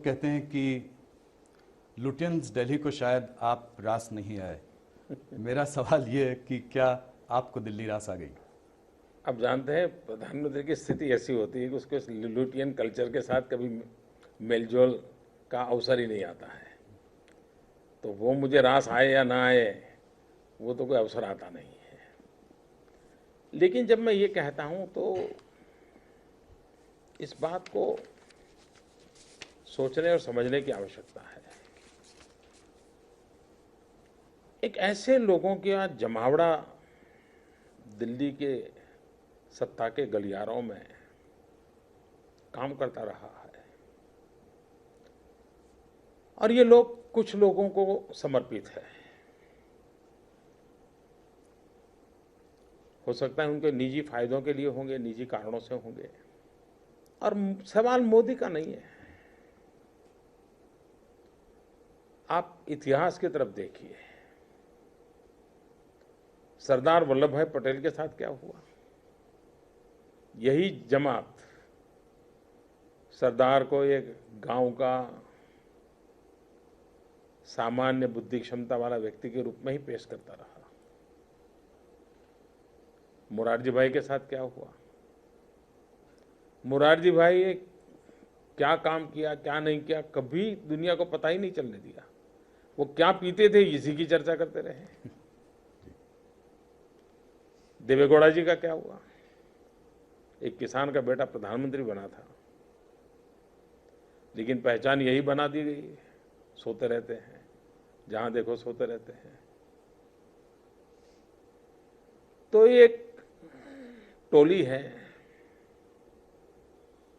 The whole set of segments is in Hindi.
कहते हैं कि लुटियंस दिल्ली को शायद आप रास नहीं आए। मेरा सवाल ये है कि क्या आपको दिल्ली रास आ गई? अब जानते हैं प्रधानमंत्री की स्थिति ऐसी होती है कि उसको इस लुटियन कल्चर के साथ कभी मेलजोल का अवसर ही नहीं आता है। तो वो मुझे रास आए या ना आए, वो तो कोई अवसर आता नहीं है। लेकिन जब मैं ये कहता हूँ तो इस बात को सोचने और समझने की आवश्यकता है। एक ऐसे लोगों का जमावड़ा दिल्ली के सत्ता के गलियारों में काम करता रहा है और ये लोग कुछ लोगों को समर्पित है। हो सकता है उनके निजी फायदों के लिए होंगे, निजी कारणों से होंगे। और सवाल मोदी का नहीं है। आप इतिहास की तरफ देखिए, सरदार वल्लभ भाई पटेल के साथ क्या हुआ। यही जमात सरदार को एक गांव का सामान्य बुद्धि क्षमता वाला व्यक्ति के रूप में ही पेश करता रहा। मुरारजी भाई के साथ क्या हुआ। मुरारजी भाई ने क्या काम किया, क्या नहीं किया, कभी दुनिया को पता ही नहीं चलने दिया। वो क्या पीते थे इसी की चर्चा करते रहे। देवेगौड़ा जी का क्या हुआ। एक किसान का बेटा प्रधानमंत्री बना था, लेकिन पहचान यही बना दी गई, सोते रहते हैं, जहां देखो सोते रहते हैं। तो एक टोली है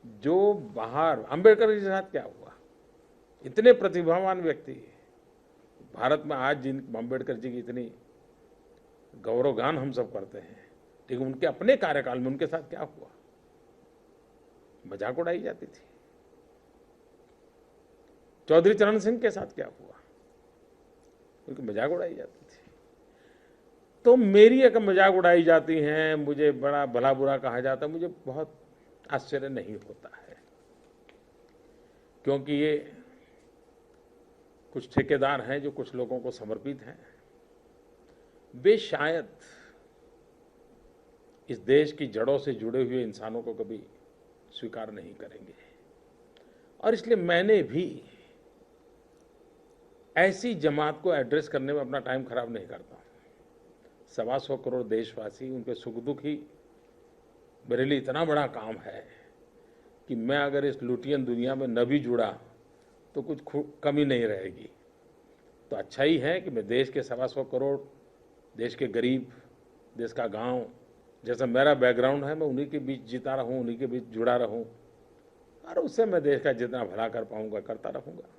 जो बाहर, अंबेडकर के साथ क्या हुआ। इतने प्रतिभावान व्यक्ति भारत में आज, जिन अंबेडकर जी की इतनी गौरवगान हम सब करते हैं, लेकिन उनके अपने कार्यकाल में उनके साथ क्या हुआ। मजाक उड़ाई जाती थी। चौधरी चरण सिंह के साथ क्या हुआ, उनकी मजाक उड़ाई जाती थी। तो मेरी एक मजाक उड़ाई जाती है, मुझे बड़ा भला बुरा कहा जाता है, मुझे बहुत आश्चर्य नहीं होता है। क्योंकि ये कुछ ठेकेदार हैं जो कुछ लोगों को समर्पित हैं। वे शायद इस देश की जड़ों से जुड़े हुए इंसानों को कभी स्वीकार नहीं करेंगे। और इसलिए मैंने भी ऐसी जमात को एड्रेस करने में अपना टाइम खराब नहीं करता। 125 करोड़ देशवासी, उनके सुख दुख ही मेरे लिए इतना बड़ा काम है कि मैं अगर इस लुटियन दुनिया में न भी जुड़ा तो कुछ कमी नहीं रहेगी। तो अच्छा ही है कि मैं देश के 125 करोड़, देश के गरीब, देश का गांव, जैसा मेरा बैकग्राउंड है, मैं उन्हीं के बीच जीता रहूं, उन्हीं के बीच जुड़ा रहूं, और उससे मैं देश का जितना भला कर पाऊंगा करता रहूंगा।